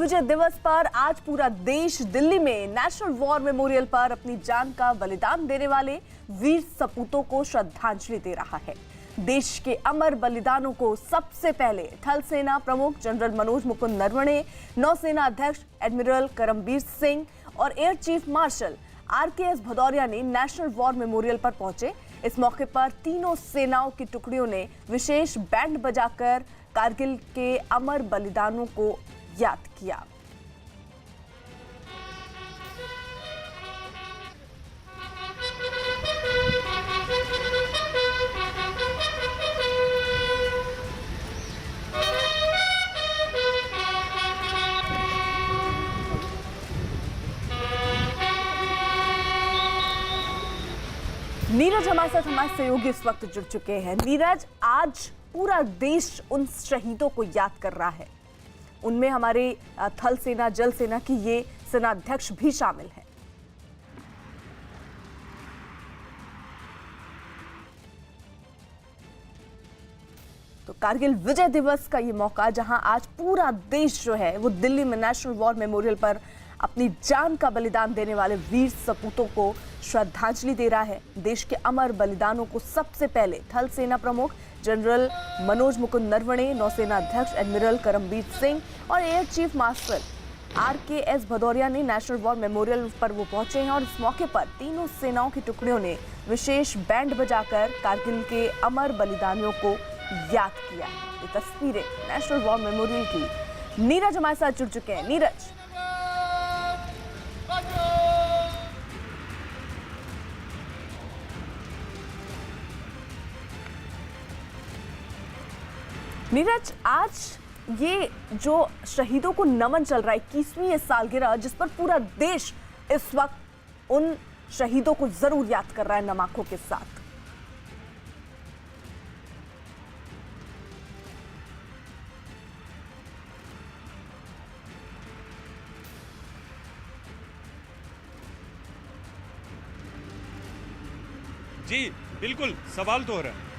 विजय दिवस पर आज पूरा देश दिल्ली में नेशनल वॉर मेमोरियल पर अपनी जान का बलिदान देने वाले वीर सपूतों को श्रद्धांजलि दे रहा है। देश के अमर बलिदानों को सबसे पहले थल सेना प्रमुख जनरल मनोज मुकुंद नरवणे, नौसेना अध्यक्ष एडमिरल करमबीर सिंह और air chief marshal RKS Bhadauria ने नेशनल वॉर मेमोरियल पर पहुंचे। इस मौके पर तीनों सेनाओं की टुकड़ियों ने विशेष बैंड बजाकर कारगिल के अमर बलिदानों को याद किया। नीरज हमारे साथ हमारे सहयोगी इस वक्त जुड़ चुके हैं। नीरज, आज पूरा देश उन शहीदों को याद कर रहा है, उनमें हमारे थल सेना जल सेना की ये सेनाध्यक्ष भी शामिल हैं। तो कारगिल विजय दिवस का ये मौका, जहां आज पूरा देश जो है वो दिल्ली में नेशनल वॉर मेमोरियल पर अपनी जान का बलिदान देने वाले वीर सपूतों को श्रद्धांजलि दे रहा है। देश के अमर बलिदानों को सबसे पहले थल सेना प्रमुख जनरल मनोज मुकुंद नरवणे, नौसेना अध्यक्ष एडमिरल करमबीर सिंह और air chief marshal RKS Bhadauria ने नेशनल वॉर मेमोरियल पर वो पहुंचे हैं और इस मौके पर तीनों सेनाओं की टुकड़ियों ने विशेष बैंड बजाकर कारगिल के अमर बलिदानियों को याद किया। ये तस्वीरें नेशनल वॉर मेमोरियल की। नीरज हमारे साथ जुड़ चुके हैं। नीरज, आज ये जो शहीदों को नमन चल रहा है, 21वीं ये सालगिरह, जिस पर पूरा देश इस वक्त उन शहीदों को जरूर याद कर रहा है नम आंखों के साथ। जी बिल्कुल, सवाल तो हो रहा है।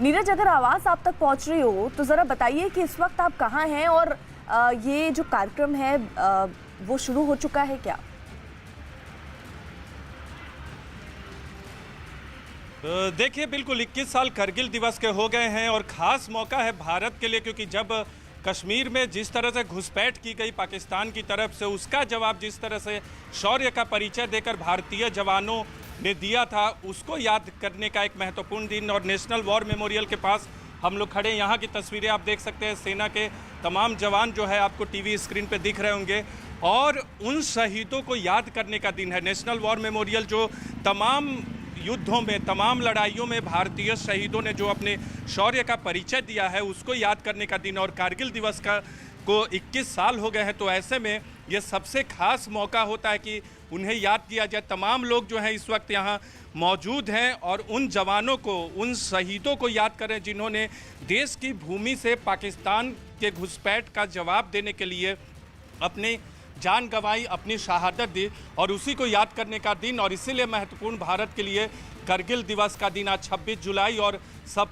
नीरज, अगर आवाज आप तक पहुंच रही हो तो जरा बताइए कि इस वक्त आप कहां हैं और ये जो कार्यक्रम है वो शुरू हो चुका है क्या? देखिए, बिल्कुल 21 साल करगिल दिवस के हो गए हैं और ख़ास मौका है भारत के लिए, क्योंकि जब कश्मीर में जिस तरह से घुसपैठ की गई पाकिस्तान की तरफ से, उसका जवाब जिस तरह से शौर्य का परिचय देकर भारतीय जवानों ने दिया था, उसको याद करने का एक महत्वपूर्ण दिन। और नेशनल वॉर मेमोरियल के पास हम लोग खड़े, यहाँ की तस्वीरें आप देख सकते हैं। सेना के तमाम जवान जो है आपको टीवी स्क्रीन पे दिख रहे होंगे और उन शहीदों को याद करने का दिन है। नेशनल वॉर मेमोरियल जो तमाम युद्धों में, तमाम लड़ाइयों में भारतीय शहीदों ने जो अपने शौर्य का परिचय दिया है, उसको याद करने का दिन। और कारगिल दिवस को 21 साल हो गए हैं, तो ऐसे में ये सबसे खास मौका होता है कि उन्हें याद किया जाए। तमाम लोग जो हैं इस वक्त यहाँ मौजूद हैं और उन जवानों को, उन शहीदों को याद करें जिन्होंने देश की भूमि से पाकिस्तान के घुसपैठ का जवाब देने के लिए अपनी जान गंवाई, अपनी शहादत दी, और उसी को याद करने का दिन। और इसीलिए महत्वपूर्ण भारत के लिए करगिल दिवस का दिन आज 26 जुलाई और सब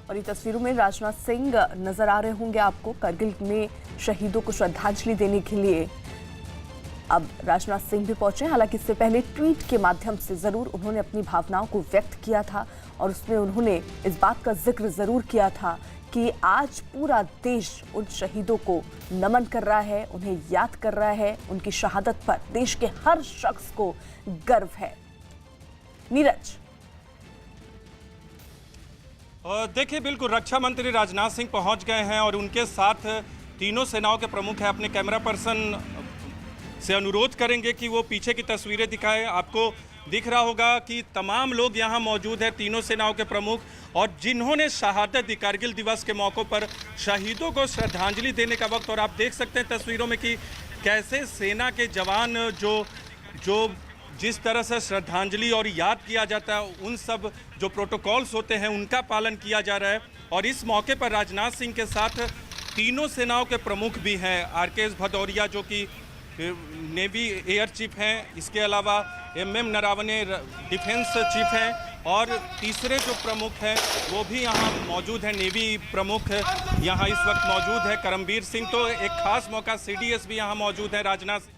और ये तस्वीरों में राजनाथ सिंह नजर आ रहे होंगे आपको करगिल में शहीदों को श्रद्धांजलि देने के लिए। अब राजनाथ सिंह भी पहुंचे, हालांकि इससे पहले ट्वीट के माध्यम से जरूर उन्होंने अपनी भावनाओं को व्यक्त किया था और उसमें उन्होंने इस बात का जिक्र जरूर किया था कि आज पूरा देश उन शहीदों को नमन कर रहा है, उन्हें याद कर रहा है। उनकी शहादत पर देश के हर शख्स को गर्व है। नीरज, देखिए, बिल्कुल रक्षा मंत्री राजनाथ सिंह पहुंच गए हैं और उनके साथ तीनों सेनाओं के प्रमुख हैं। अपने कैमरा पर्सन से अनुरोध करेंगे कि वो पीछे की तस्वीरें दिखाएं। आपको दिख रहा होगा कि तमाम लोग यहाँ मौजूद हैं, तीनों सेनाओं के प्रमुख, और जिन्होंने शहादत दी कारगिल दिवस के मौक़ों पर शहीदों को श्रद्धांजलि देने का वक्त। और आप देख सकते हैं तस्वीरों में कि कैसे सेना के जवान जो जिस तरह से श्रद्धांजलि और याद किया जाता है, उन सब जो प्रोटोकॉल्स होते हैं उनका पालन किया जा रहा है। और इस मौके पर राजनाथ सिंह के साथ तीनों सेनाओं के प्रमुख भी हैं। आरकेएस भदौरिया जो कि नेवी एयर चीफ हैं, इसके अलावा MM नरावने डिफेंस चीफ हैं, और तीसरे जो प्रमुख हैं वो भी यहाँ मौजूद हैं। नेवी प्रमुख यहाँ इस वक्त मौजूद है करमबीर सिंह। तो एक खास मौका, CDS भी यहाँ मौजूद है, राजनाथ सिंह।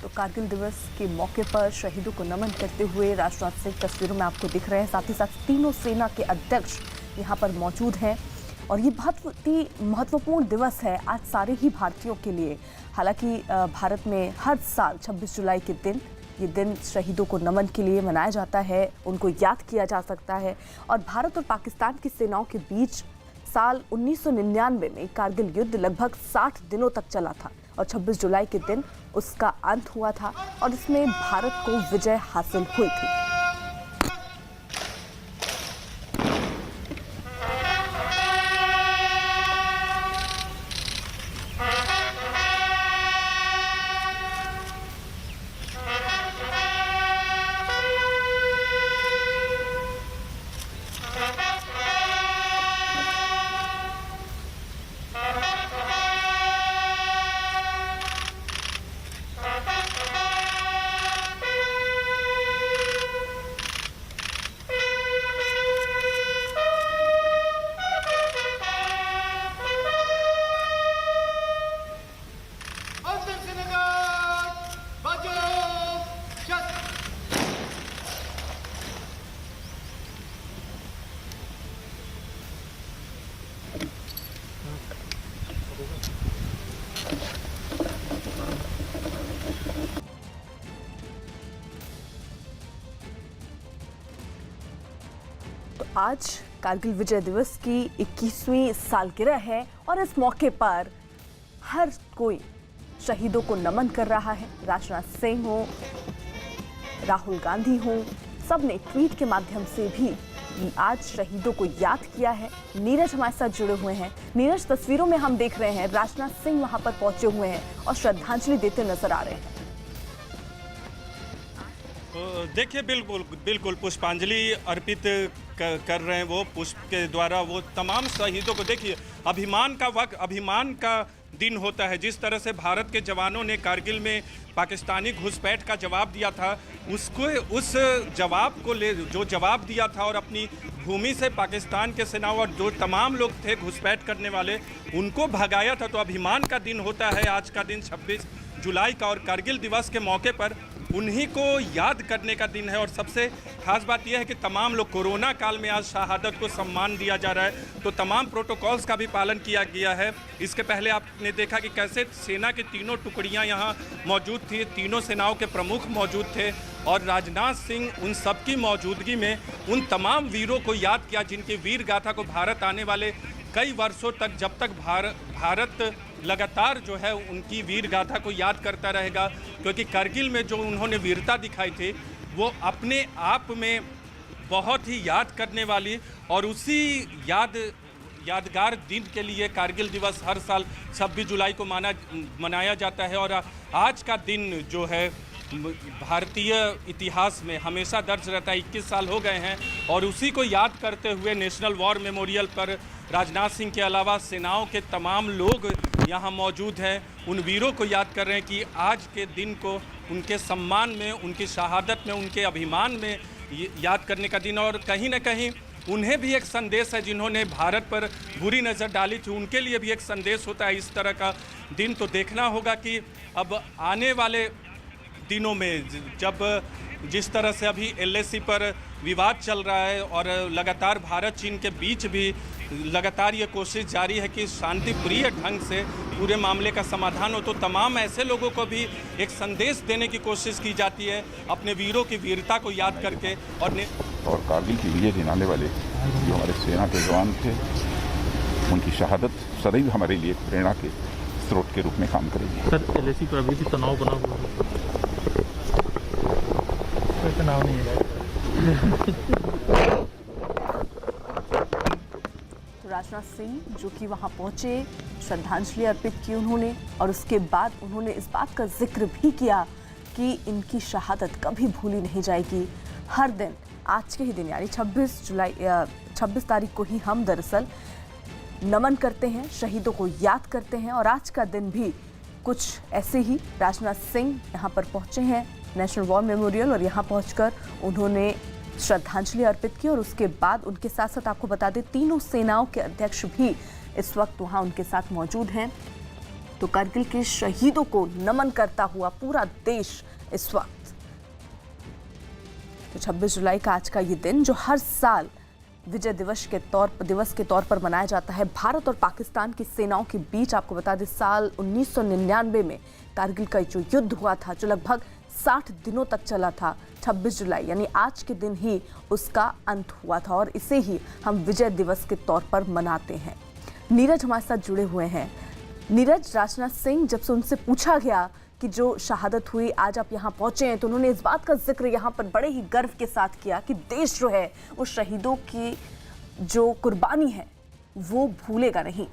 तो कारगिल दिवस के मौके पर शहीदों को नमन करते हुए राजनाथ सिंह तस्वीरों में आपको दिख रहे हैं। साथ ही साथ तीनों सेना के अध्यक्ष यहाँ पर मौजूद हैं और ये बहुत ही महत्वपूर्ण दिवस है आज सारे ही भारतीयों के लिए। हालांकि भारत में हर साल 26 जुलाई के दिन ये दिन शहीदों को नमन के लिए मनाया जाता है, उनको याद किया जा सकता है। और भारत और पाकिस्तान की सेनाओं के बीच साल 1999 में कारगिल युद्ध लगभग 60 दिनों तक चला था और 26 जुलाई के दिन उसका अंत हुआ था और इसमें भारत को विजय हासिल हुई थी। आज कारगिल विजय दिवस की 21वीं सालगिरह है और इस मौके पर हर कोई शहीदों को नमन कर रहा है। राजनाथ सिंह हो, राहुल गांधी हो, सब ने ट्वीट के माध्यम से भी आज शहीदों को याद किया है। नीरज हमारे साथ जुड़े हुए हैं। नीरज, तस्वीरों में हम देख रहे हैं राजनाथ सिंह वहां पर पहुंचे हुए हैं और श्रद्धांजलि देते नजर आ रहे हैं। देखिए, बिल्कुल पुष्पांजलि अर्पित कर रहे हैं। वो पुष्प के द्वारा वो तमाम शहीदों को, देखिए अभिमान का दिन होता है। जिस तरह से भारत के जवानों ने कारगिल में पाकिस्तानी घुसपैठ का जवाब दिया था, उस जवाब को जो जवाब दिया था और अपनी भूमि से पाकिस्तान के सेना और जो तमाम लोग थे घुसपैठ करने वाले, उनको भगाया था। तो अभिमान का दिन होता है आज का दिन 26 जुलाई का, और कारगिल दिवस के मौके पर उन्हीं को याद करने का दिन है। और सबसे खास बात यह है कि तमाम लोग, कोरोना काल में आज शहादत को सम्मान दिया जा रहा है, तो तमाम प्रोटोकॉल्स का भी पालन किया गया है। इसके पहले आपने देखा कि कैसे सेना की तीनों टुकड़ियां यहाँ मौजूद थी, तीनों सेनाओं के प्रमुख मौजूद थे, और राजनाथ सिंह उन सबकी मौजूदगी में उन तमाम वीरों को याद किया जिनकी वीर गाथा को भारत आने वाले कई वर्षों तक, जब तक भारत लगातार जो है उनकी वीर गाथा को याद करता रहेगा। क्योंकि कारगिल में जो उन्होंने वीरता दिखाई थी वो अपने आप में बहुत ही याद करने वाली, और उसी यादगार दिन के लिए कारगिल दिवस हर साल 26 जुलाई को मनाया जाता है। और आज का दिन जो है भारतीय इतिहास में हमेशा दर्ज रहता है। 21 साल हो गए हैं, और उसी को याद करते हुए नेशनल वॉर मेमोरियल पर राजनाथ सिंह के अलावा सेनाओं के तमाम लोग यहाँ मौजूद हैं। उन वीरों को याद कर रहे हैं कि आज के दिन को उनके सम्मान में, उनकी शहादत में, उनके अभिमान में याद करने का दिन। और कहीं ना कहीं उन्हें भी एक संदेश है, जिन्होंने भारत पर बुरी नज़र डाली थी, उनके लिए भी एक संदेश होता है इस तरह का दिन। तो देखना होगा कि अब आने वाले दिनों में, जब जिस तरह से अभी LAC पर विवाद चल रहा है और लगातार भारत चीन के बीच भी लगातार ये कोशिश जारी है कि शांतिप्रिय ढंग से पूरे मामले का समाधान हो, तो तमाम ऐसे लोगों को भी एक संदेश देने की कोशिश की जाती है अपने वीरों की वीरता को याद करके। और कारगिल की विजय दिलाने वाले जो हमारे सेना के जवान थे, उनकी शहादत सदैव हमारे लिए प्रेरणा के स्रोत के रूप में काम करेगी। सर, LAC पर अभी भी तनाव बना हुआ है? कोई तनाव नहीं है। तो राजनाथ सिंह जो कि वहां पहुंचे, श्रद्धांजलि अर्पित की उन्होंने, और उसके बाद उन्होंने इस बात का जिक्र भी किया कि इनकी शहादत कभी भूली नहीं जाएगी। हर दिन आज के ही दिन यानी 26 तारीख को ही हम दरअसल नमन करते हैं, शहीदों को याद करते हैं। और आज का दिन भी कुछ ऐसे ही राजनाथ सिंह यहाँ पर पहुंचे हैं नेशनल वॉर मेमोरियल, और यहाँ पहुंचकर उन्होंने श्रद्धांजलि अर्पित की। और उसके बाद उनके साथ साथ आपको बता दें, तीनों सेनाओं के अध्यक्ष भी इस वक्त वहाँ उनके साथ मौजूद हैं। तो कारगिल के शहीदों को नमन करता हुआ पूरा देश इस वक्त, तो 26 जुलाई का आज का ये दिन जो हर साल विजय दिवस के तौर पर मनाया जाता है भारत और पाकिस्तान की सेनाओं के बीच। आपको बता दें, साल 1999 में कारगिल का जो युद्ध हुआ था, जो लगभग 60 दिनों तक चला था, 26 जुलाई यानी आज के दिन ही उसका अंत हुआ था, और इसे ही हम विजय दिवस के तौर पर मनाते हैं। नीरज हमारे साथ जुड़े हुए हैं। नीरज, राजनाथ सिंह जब से उनसे पूछा गया कि जो शहादत हुई, आज आप यहाँ पहुंचे हैं, तो उन्होंने इस बात का जिक्र यहाँ पर बड़े ही गर्व के साथ किया कि देश जो है वो शहीदों की जो कुर्बानी है वो भूलेगा नहीं।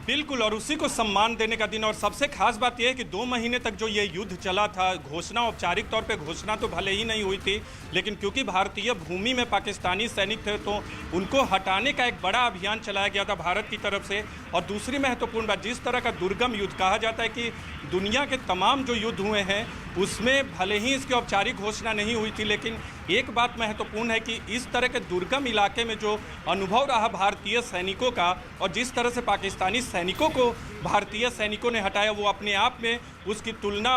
बिल्कुल, और उसी को सम्मान देने का दिन। और सबसे खास बात यह है कि 2 महीने तक जो ये युद्ध चला था, घोषणा औपचारिक तौर पे घोषणा तो भले ही नहीं हुई थी, लेकिन क्योंकि भारतीय भूमि में पाकिस्तानी सैनिक थे, तो उनको हटाने का एक बड़ा अभियान चलाया गया था भारत की तरफ से। और दूसरी महत्वपूर्ण बात, जिस तरह का दुर्गम युद्ध कहा जाता है कि दुनिया के तमाम जो युद्ध हुए हैं उसमें भले ही इसकी औपचारिक घोषणा नहीं हुई थी, लेकिन एक बात महत्वपूर्ण है कि इस तरह के दुर्गम इलाके में जो अनुभव रहा भारतीय सैनिकों का, और जिस तरह से पाकिस्तानी सैनिकों को भारतीय सैनिकों ने हटाया, वो अपने आप में उसकी तुलना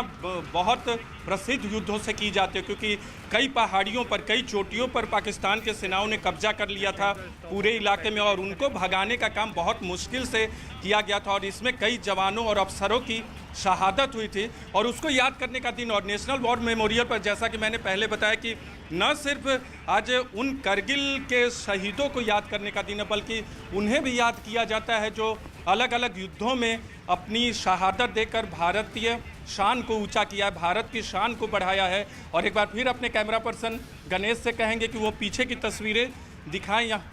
बहुत प्रसिद्ध युद्धों से की जाती है। क्योंकि कई पहाड़ियों पर, कई चोटियों पर पाकिस्तान के सेनाओं ने कब्जा कर लिया था पूरे इलाके में, और उनको भगाने का काम बहुत मुश्किल से किया गया था। और इसमें कई जवानों और अफसरों की शहादत हुई थी, और उसको याद करने का दिन। और नेशनल वॉर मेमोरियल पर, जैसा कि मैंने पहले बताया, कि न सिर्फ आज उन करगिल के शहीदों को याद करने का दिन है, बल्कि उन्हें भी याद किया जाता है जो अलग अलग युद्धों में अपनी शहादत देकर भारतीय शान को ऊंचा किया है, भारत की शान को बढ़ाया है। और एक बार फिर अपने कैमरा पर्सन गणेश से कहेंगे कि वो पीछे की तस्वीरें दिखाएं यहाँ।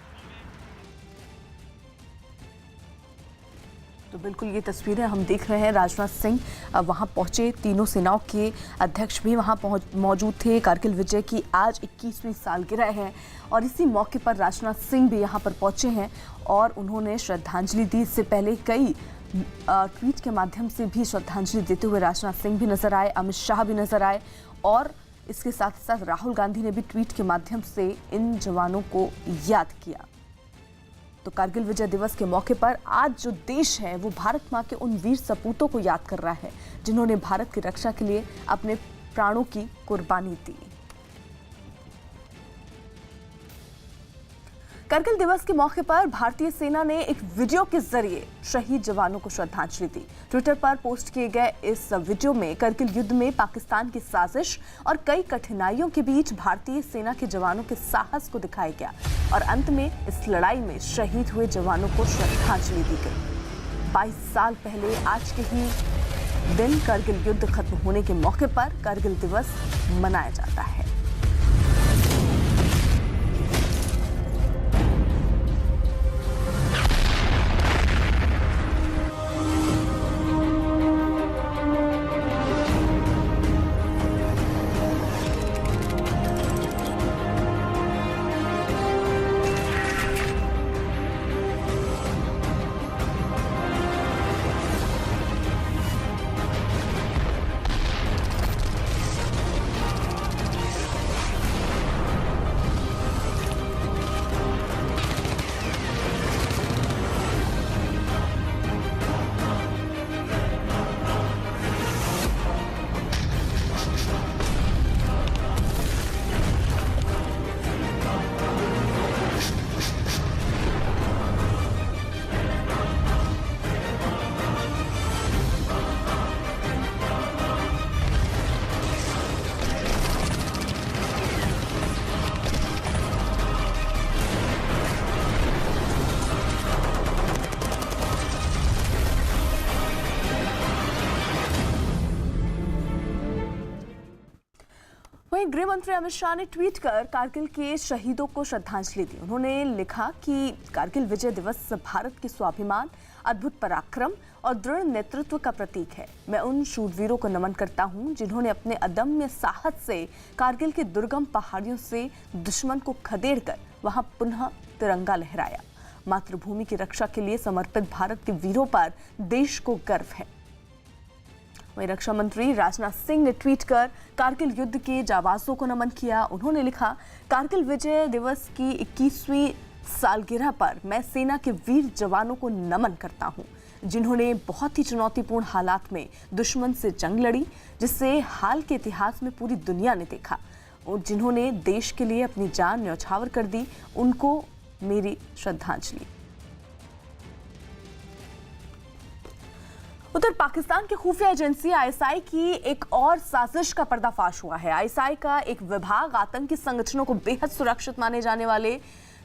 तो बिल्कुल ये तस्वीरें हम देख रहे हैं। राजनाथ सिंह वहां पहुंचे, तीनों सेनाओं के अध्यक्ष भी वहां मौजूद थे। कारगिल विजय की आज 21वीं सालगिरह है और इसी मौके पर राजनाथ सिंह भी यहां पर पहुंचे हैं और उन्होंने श्रद्धांजलि दी। इससे पहले कई ट्वीट के माध्यम से भी श्रद्धांजलि देते हुए राजनाथ सिंह भी नजर आए, अमित शाह भी नजर आए और इसके साथ साथ राहुल गांधी ने भी ट्वीट के माध्यम से इन जवानों को याद किया। तो कारगिल विजय दिवस के मौके पर आज जो देश है वो भारत मां के उन वीर सपूतों को याद कर रहा है जिन्होंने भारत की रक्षा के लिए अपने प्राणों की कुर्बानी दी। कारगिल दिवस के मौके पर भारतीय सेना ने एक वीडियो के जरिए शहीद जवानों को श्रद्धांजलि दी। ट्विटर पर पोस्ट किए गए इस वीडियो में कारगिल युद्ध में पाकिस्तान की साजिश और कई कठिनाइयों के बीच भारतीय सेना के जवानों के साहस को दिखाया गया और अंत में इस लड़ाई में शहीद हुए जवानों को श्रद्धांजलि दी गई। 22 साल पहले आज के ही दिन कारगिल युद्ध खत्म होने के मौके पर कारगिल दिवस मनाया जाता है। वहीं गृह मंत्री अमित शाह ने ट्वीट कर कारगिल के शहीदों को श्रद्धांजलि दी। उन्होंने लिखा कि कारगिल विजय दिवस भारत के स्वाभिमान, अद्भुत पराक्रम और दृढ़ नेतृत्व का प्रतीक है। मैं उन शूरवीरों को नमन करता हूं जिन्होंने अपने अदम्य साहस से कारगिल के दुर्गम पहाड़ियों से दुश्मन को खदेड़कर वहां पुनः तिरंगा लहराया। मातृभूमि की रक्षा के लिए समर्पित भारत के वीरों पर देश को गर्व है। वहीं रक्षा मंत्री राजनाथ सिंह ने ट्वीट कर कारगिल युद्ध के जाबाजों को नमन किया। उन्होंने लिखा, कारगिल विजय दिवस की 21वीं सालगिरह पर मैं सेना के वीर जवानों को नमन करता हूं, जिन्होंने बहुत ही चुनौतीपूर्ण हालात में दुश्मन से जंग लड़ी, जिसे हाल के इतिहास में पूरी दुनिया ने देखा, और जिन्होंने देश के लिए अपनी जान न्यौछावर कर दी। उनको मेरी श्रद्धांजलि। उधर पाकिस्तान की खुफिया एजेंसी आईएसआई की एक और साजिश का पर्दाफाश हुआ है। आईएसआई का एक विभाग आतंकी संगठनों को बेहद सुरक्षित माने जाने वाले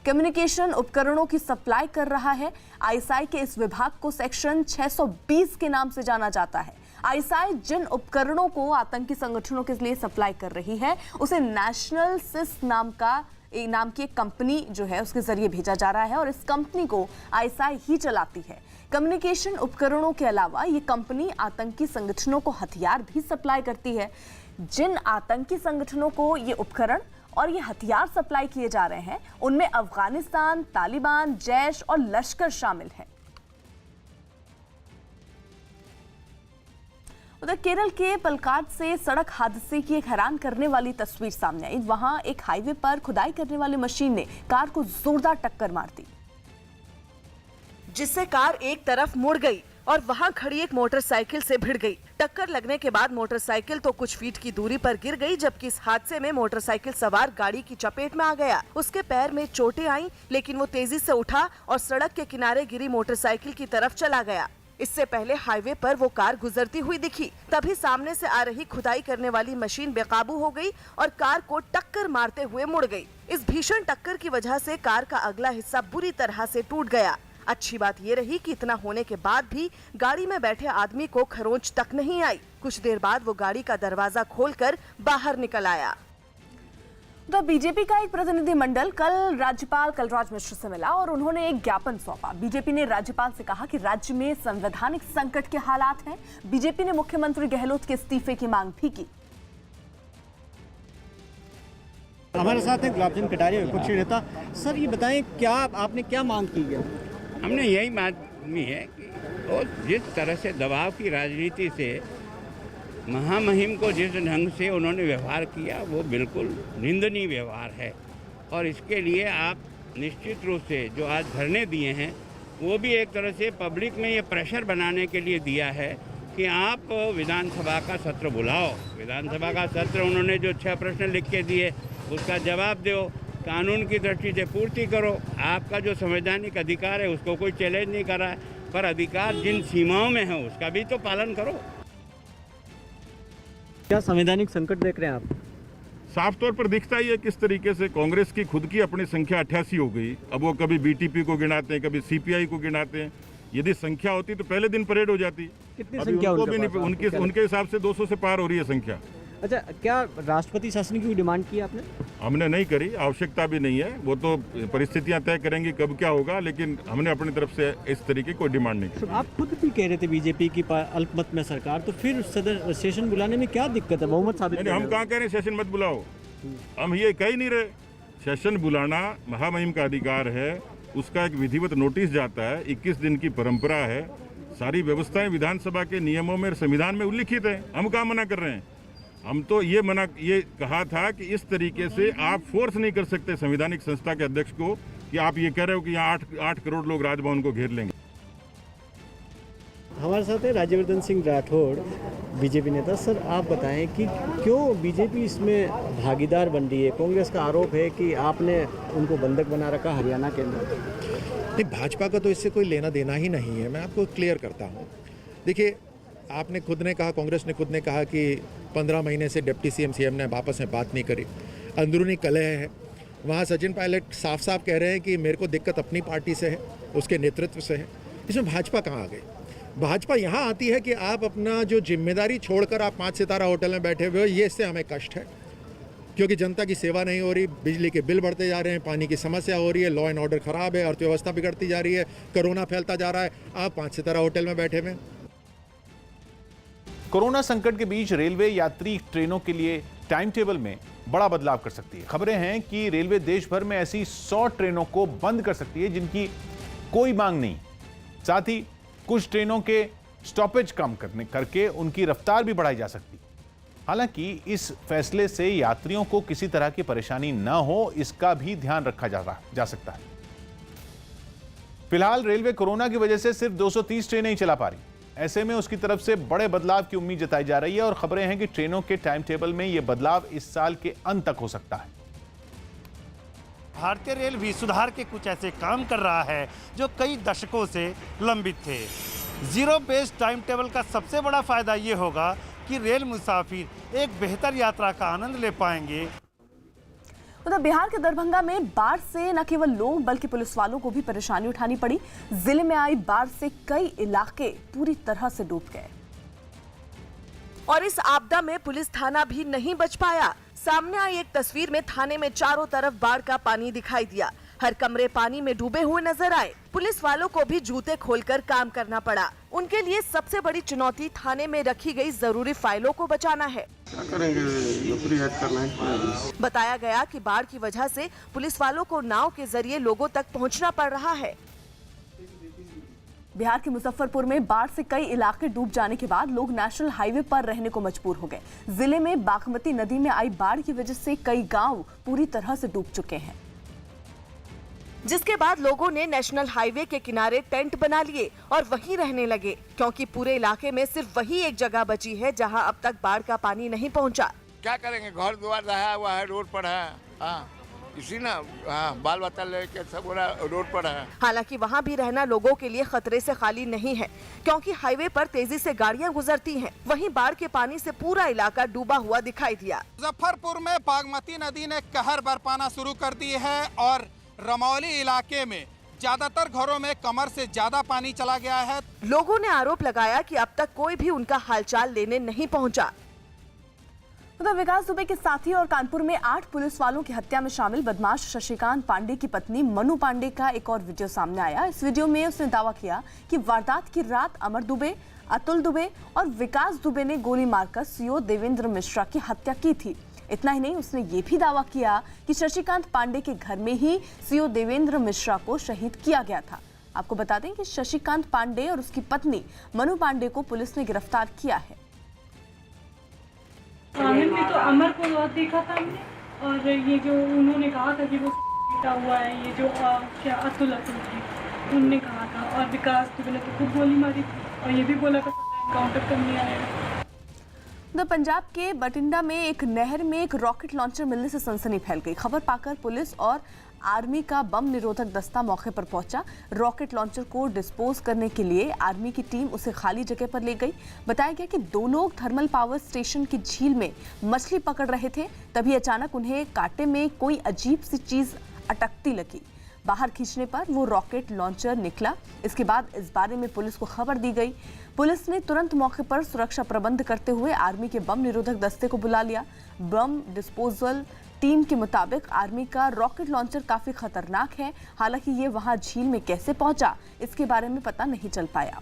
कम्युनिकेशन उपकरणों की सप्लाई कर रहा है। आईएसआई के इस विभाग को सेक्शन 620 के नाम से जाना जाता है। आईएसआई जिन उपकरणों को आतंकी संगठनों के लिए सप्लाई कर रही है उसे नेशनल सिस नाम की एक कंपनी जो है उसके जरिए भेजा जा रहा है और इस कंपनी को आईएसआई ही चलाती है। कम्युनिकेशन उपकरणों के अलावा ये कंपनी आतंकी संगठनों को हथियार भी सप्लाई करती है। जिन आतंकी संगठनों को ये उपकरण और ये हथियार सप्लाई किए जा रहे हैं उनमें अफगानिस्तान, तालिबान, जैश और लश्कर शामिल है। उधर केरल के पलक्काड से सड़क हादसे की एक हैरान करने वाली तस्वीर सामने आई। वहां एक हाईवे पर खुदाई करने वाली मशीन ने कार को जोरदार टक्कर मार दी, जिससे कार एक तरफ मुड़ गई और वहां खड़ी एक मोटरसाइकिल से भिड़ गई। टक्कर लगने के बाद मोटरसाइकिल तो कुछ फीट की दूरी पर गिर गई, जबकि इस हादसे में मोटरसाइकिल सवार गाड़ी की चपेट में आ गया। उसके पैर में चोटें आईं, लेकिन वो तेजी से उठा और सड़क के किनारे गिरी मोटरसाइकिल की तरफ चला गया। इससे पहले हाईवे पर वो कार गुजरती हुई दिखी, तभी सामने से आ रही खुदाई करने वाली मशीन बेकाबू हो गई और कार को टक्कर मारते हुए मुड़ गई। इस भीषण टक्कर की वजह से कार का अगला हिस्सा बुरी तरह से टूट गया। अच्छी बात ये रही कि इतना होने के बाद भी गाड़ी में बैठे आदमी को खरोंच तक नहीं आई। कुछ देर बाद वो गाड़ी का दरवाजा खोलकर बाहर निकल आया। तो बीजेपी का एक प्रतिनिधिमंडल कल राज्यपाल कलराज मिश्र से मिला और उन्होंने एक ज्ञापन सौंपा। बीजेपी ने राज्यपाल से कहा कि राज्य में संवैधानिक संकट के हालात हैं। बीजेपी ने मुख्यमंत्री गहलोत के इस्तीफे की मांग भी की। हमारे साथ हैं गुलाब चंद कटारिया, विपक्षी नेता। सर ये बताएं, क्या आपने क्या मांग की है? हमने यही मांगी है कि और जिस तरह से दबाव की राजनीति से महामहिम को जिस ढंग से उन्होंने व्यवहार किया वो बिल्कुल निंदनीय व्यवहार है। और इसके लिए आप निश्चित रूप से जो आज धरने दिए हैं वो भी एक तरह से पब्लिक में ये प्रेशर बनाने के लिए दिया है कि आप विधानसभा का सत्र बुलाओ। विधानसभा का सत्र उन्होंने जो 6 प्रश्न लिख के दिए उसका जवाब दो, कानून की दृष्टि से पूर्ति करो। आपका जो संवैधानिक अधिकार है उसको कोई चैलेंज नहीं कर रहा है, पर अधिकार जिन सीमाओं में है उसका भी तो पालन करो। क्या संवैधानिक संकट देख रहे हैं आप? साफ तौर पर दिखता ही है किस तरीके से कांग्रेस की खुद की अपनी संख्या 88 हो गई। अब वो कभी बीटीपी को गिनाते हैं, कभी सीपीआई को गिनाते हैं। यदि संख्या होती तो पहले दिन परेड हो जाती। कितनी संख्या उनके हिसाब से 200 से पार हो रही है संख्या। अच्छा, क्या राष्ट्रपति शासन की डिमांड की आपने? हमने नहीं करी, आवश्यकता भी नहीं है। वो तो परिस्थितियां तय करेंगी कब क्या होगा, लेकिन हमने अपनी तरफ से इस तरीके कोई डिमांड नहीं की। आप खुद भी कह रहे थे बीजेपी की अल्पमत में सरकार, तो फिर सदन सेशन बुलाने में क्या दिक्कत है? बहुमत साबित हम कहाँ कह रहे हैं सेशन मत बुलाओ, हम ये कह ही नहीं रहे। सेशन बुलाना महामहिम का अधिकार है, उसका एक विधिवत नोटिस जाता है, 21 दिन की परंपरा है, सारी व्यवस्थाएं विधानसभा के नियमों में, संविधान में उल्लिखित है। हम कहाँ मना कर रहे हैं? हम तो ये कहा था कि इस तरीके से आप फोर्स नहीं कर सकते संवैधानिक संस्था के अध्यक्ष को कि आप ये कह रहे हो कि यहाँ 8 करोड़ लोग राजभवन को घेर लेंगे। हमारे साथ है राज्यवर्धन सिंह राठौड़, बीजेपी नेता। सर आप बताएं कि क्यों बीजेपी इसमें भागीदार बन रही है? कांग्रेस का आरोप है कि आपने उनको बंधक बना रखा हरियाणा के अंदर। नहीं, भाजपा का तो इससे कोई लेना देना ही नहीं है। मैं आपको क्लियर करता हूँ। देखिए, आपने खुद ने कहा, कांग्रेस ने खुद ने कहा कि 15 महीने से डिप्टी सीएम ने आपस में बात नहीं करी, अंदरूनी कलह है। वहाँ सचिन पायलट साफ साफ कह रहे हैं कि मेरे को दिक्कत अपनी पार्टी से है, उसके नेतृत्व से है। इसमें भाजपा कहाँ आ गई? भाजपा यहाँ आती है कि आप अपना जो जिम्मेदारी छोड़कर आप 5 सितारा होटल में बैठे हुए हो, ये इससे हमें कष्ट है, क्योंकि जनता की सेवा नहीं हो रही, बिजली के बिल बढ़ते जा रहे हैं, पानी की समस्या हो रही है, लॉ एंड ऑर्डर खराब है, अर्थव्यवस्था बिगड़ती जा रही है, कोरोना फैलता जा रहा है, आप 5 सितारा होटल में बैठे हुए। कोरोना संकट के बीच रेलवे यात्री ट्रेनों के लिए टाइम टेबल में बड़ा बदलाव कर सकती है। खबरें हैं कि रेलवे देश भर में ऐसी 100 ट्रेनों को बंद कर सकती है जिनकी कोई मांग नहीं। साथ ही कुछ ट्रेनों के स्टॉपेज कम करके उनकी रफ्तार भी बढ़ाई जा सकती। हालांकि इस फैसले से यात्रियों को किसी तरह की परेशानी न हो, इसका भी ध्यान रखा जा सकता है। फिलहाल रेलवे कोरोना की वजह से सिर्फ 230 ट्रेनें ही चला पा रही। ऐसे में उसकी तरफ से बड़े बदलाव की उम्मीद जताई जा रही है और खबरें हैं कि ट्रेनों के टाइम टेबल में यह बदलाव इस साल के अंत तक हो सकता है। भारतीय रेल भी सुधार के कुछ ऐसे काम कर रहा है जो कई दशकों से लंबित थे। जीरो बेस्ड टाइम टेबल का सबसे बड़ा फायदा ये होगा कि रेल मुसाफिर एक बेहतर यात्रा का आनंद ले पाएंगे। उधर बिहार के दरभंगा में बाढ़ से न केवल लोग बल्कि पुलिस वालों को भी परेशानी उठानी पड़ी। जिले में आई बाढ़ से कई इलाके पूरी तरह से डूब गए और इस आपदा में पुलिस थाना भी नहीं बच पाया। सामने आई एक तस्वीर में थाने में चारों तरफ बाढ़ का पानी दिखाई दिया। हर कमरे पानी में डूबे हुए नजर आए। पुलिस वालों को भी जूते खोलकर काम करना पड़ा। उनके लिए सबसे बड़ी चुनौती थाने में रखी गई जरूरी फाइलों को बचाना है। क्या करेंगे, नौकरी हट करना है। बताया गया कि बाढ़ की वजह से पुलिस वालों को नाव के जरिए लोगों तक पहुंचना पड़ रहा है। बिहार के मुजफ्फरपुर में बाढ़ से कई इलाके डूब जाने के बाद लोग नेशनल हाईवे पर रहने को मजबूर हो गए। जिले में बागमती नदी में आई बाढ़ की वजह से कई गांव पूरी तरह से डूब चुके हैं, जिसके बाद लोगों ने नेशनल हाईवे के किनारे टेंट बना लिए और वहीं रहने लगे, क्योंकि पूरे इलाके में सिर्फ वही एक जगह बची है जहां अब तक बाढ़ का पानी नहीं पहुंचा। क्या करेंगे, घर द्वार रहा हुआ है, रोड पर है, इसी ना बाल बच्चा लेके सब रोड पर है। हालांकि वहां भी रहना लोगों के लिए खतरे से खाली नहीं है, क्योंकि हाईवे पर तेजी से गाड़ियां गुजरती हैं। वहीं बाढ़ के पानी से पूरा इलाका डूबा हुआ दिखाई दिया। मुजफ्फरपुर में बागमती नदी ने कहर बरपाना शुरू कर दी है और रमौली इलाके में ज्यादातर घरों में कमर से ज्यादा पानी चला गया है। लोगों ने आरोप लगाया कि अब तक कोई भी उनका हालचाल लेने नहीं पहुंचा। उधर विकास दुबे के साथी और कानपुर में 8 पुलिस वालों की हत्या में शामिल बदमाश शशिकांत पांडे की पत्नी मनु पांडे का एक और वीडियो सामने आया। इस वीडियो में उसने दावा किया कि वारदात की रात अमर दुबे, अतुल दुबे और विकास दुबे ने गोली मारकर सीओ देवेंद्र मिश्रा की हत्या की थी। इतना ही नहीं, उसने ये भी दावा किया कि शशिकांत पांडे के घर में ही सीओ देवेंद्र मिश्रा को शहीद किया गया था। आपको बता दें कि शशिकांत पांडे और उसकी पत्नी मनु पांडे को पुलिस ने गिरफ्तार किया है। आंगन में तो अमर को देखा था हमने, और ये जो उन्होंने कहा था कि वो पीटा हुआ है, ये जो क्या अतुल थे उनने कहा था, और विकास दुबे ने तो खुद गोली मारी थी और ये भी बोला था एनकाउंटर करने आएगा। उधर पंजाब के बठिंडा में एक नहर में एक रॉकेट लॉन्चर मिलने से सनसनी फैल गई। खबर पाकर पुलिस और आर्मी का बम निरोधक दस्ता मौके पर पहुंचा। रॉकेट लॉन्चर को डिस्पोज करने के लिए आर्मी की टीम उसे खाली जगह पर ले गई। बताया गया कि 2 लोग थर्मल पावर स्टेशन की झील में मछली पकड़ रहे थे, तभी अचानक उन्हें कांटे में कोई अजीब सी चीज अटकती लगी। बाहर खींचने पर वो रॉकेट लॉन्चर निकला। इसके बाद इस बारे में पुलिस को खबर दी गई। पुलिस ने तुरंत मौके पर सुरक्षा प्रबंध करते हुए आर्मी के बम निरोधक दस्ते को बुला लिया। बम डिस्पोजल टीम के मुताबिक आर्मी का रॉकेट लॉन्चर काफी खतरनाक है। हालांकि ये वहां झील में कैसे पहुंचा, इसके बारे में पता नहीं चल पाया।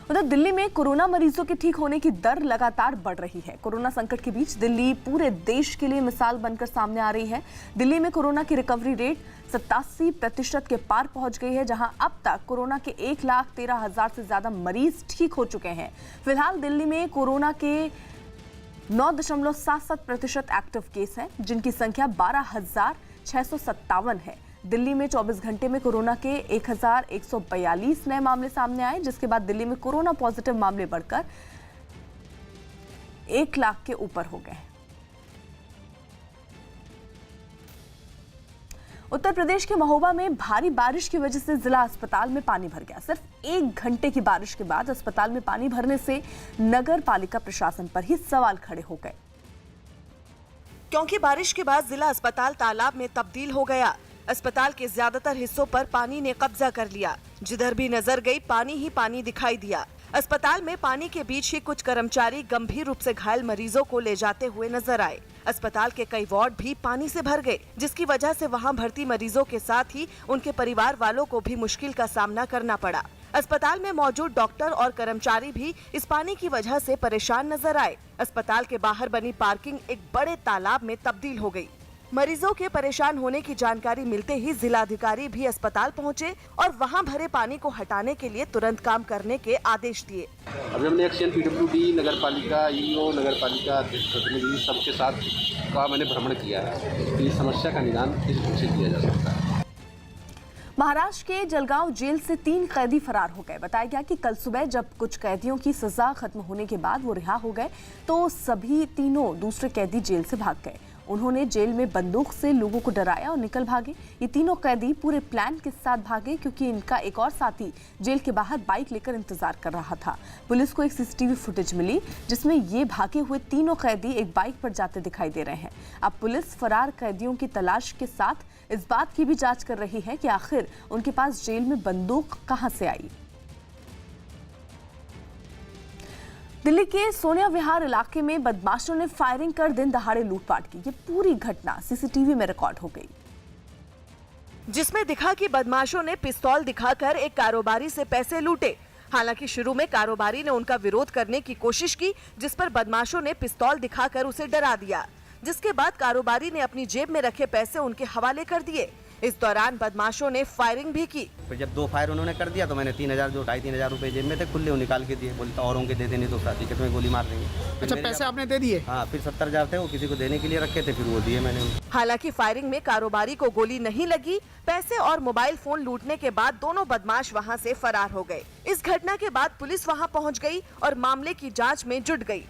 उधर दिल्ली में कोरोना मरीजों के ठीक होने की दर लगातार बढ़ रही है। कोरोना संकट के बीच दिल्ली पूरे देश के लिए मिसाल बनकर सामने आ रही है। दिल्ली में कोरोना की रिकवरी रेट 87% के पार पहुंच गई है, जहां अब तक कोरोना के 1,13,000 से ज्यादा मरीज ठीक हो चुके हैं। फिलहाल दिल्ली में कोरोना के 9.77% एक्टिव केस हैं, जिनकी संख्या 12,657 है। दिल्ली में 24 घंटे में कोरोना के 1,142 नए मामले सामने आए, जिसके बाद दिल्ली में कोरोना पॉजिटिव मामले बढ़कर 1 लाख के ऊपर हो गए। उत्तर प्रदेश के महोबा में भारी बारिश की वजह से जिला अस्पताल में पानी भर गया। सिर्फ 1 घंटे की बारिश के बाद अस्पताल में पानी भरने से नगर पालिका प्रशासन पर ही सवाल खड़े हो गए, क्योंकि बारिश के बाद जिला अस्पताल तालाब में तब्दील हो गया। अस्पताल के ज्यादातर हिस्सों पर पानी ने कब्जा कर लिया। जिधर भी नजर गई पानी ही पानी दिखाई दिया। अस्पताल में पानी के बीच ही कुछ कर्मचारी गंभीर रूप से घायल मरीजों को ले जाते हुए नजर आए। अस्पताल के कई वार्ड भी पानी से भर गए, जिसकी वजह से वहां भर्ती मरीजों के साथ ही उनके परिवार वालों को भी मुश्किल का सामना करना पड़ा। अस्पताल में मौजूद डॉक्टर और कर्मचारी भी इस पानी की वजह से परेशान नजर आए। अस्पताल के बाहर बनी पार्किंग एक बड़े तालाब में तब्दील हो गई। मरीजों के परेशान होने की जानकारी मिलते ही जिलाधिकारी भी अस्पताल पहुंचे और वहां भरे पानी को हटाने के लिए तुरंत काम करने के आदेश दिए। अभी हमने एक्शन PWD, नगर पालिका, EO, नगर पालिका प्रतिनिधि सबके साथ का मैंने भ्रमण किया है कि समस्या का निदान किस ढंग से किया जा सकता है। महाराष्ट्र के जलगांव जेल से 3 कैदी फरार हो गए। बताया गया कि कल सुबह जब कुछ कैदियों की सजा खत्म होने के बाद वो रिहा हो गए तो सभी तीनों दूसरे कैदी जेल से भाग गए। उन्होंने जेल में बंदूक से लोगों को डराया और निकल भागे। ये तीनों कैदी पूरे प्लान के साथ भागे, क्योंकि इनका एक और साथी जेल के बाहर बाइक लेकर इंतजार कर रहा था। पुलिस को एक CCTV फुटेज मिली, जिसमें ये भागे हुए तीनों कैदी एक बाइक पर जाते दिखाई दे रहे हैं। अब पुलिस फरार कैदियों की तलाश के साथ इस बात की भी जांच कर रही है कि आखिर उनके पास जेल में बंदूक कहां से आई। दिल्ली के सोनिया विहार इलाके में बदमाशों ने फायरिंग कर दिन दहाड़े लूटपाट की। ये पूरी घटना CCTV में रिकॉर्ड हो गई, जिसमें दिखा कि बदमाशों ने पिस्तौल दिखाकर एक कारोबारी से पैसे लूटे। हालांकि शुरू में कारोबारी ने उनका विरोध करने की कोशिश की, जिस पर बदमाशों ने पिस्तौल दिखाकर उसे डरा दिया, जिसके बाद कारोबारी ने अपनी जेब में रखे पैसे उनके हवाले कर दिए। इस दौरान बदमाशों ने फायरिंग भी की। फिर जब 2 फायर उन्होंने कर दिया तो मैंने 3,000 जो 2,500-3,000 रुपए जेब में थे खुले वो निकाल के दिए। बोलता औरों के दे देने तो साथी के तुम्हें गोली मार देंगे। अच्छा, पैसे आपने दे दिए? हाँ, फिर 70,000 थे वो किसी को देने के लिए रखे थे, फिर वो दिए मैंने। हालांकि फायरिंग में कारोबारी को गोली नहीं लगी। पैसे और मोबाइल फोन लूटने के बाद दोनों बदमाश वहां से फरार हो गए। इस घटना के बाद पुलिस वहां पहुंच गई और मामले की जांच में जुट गई।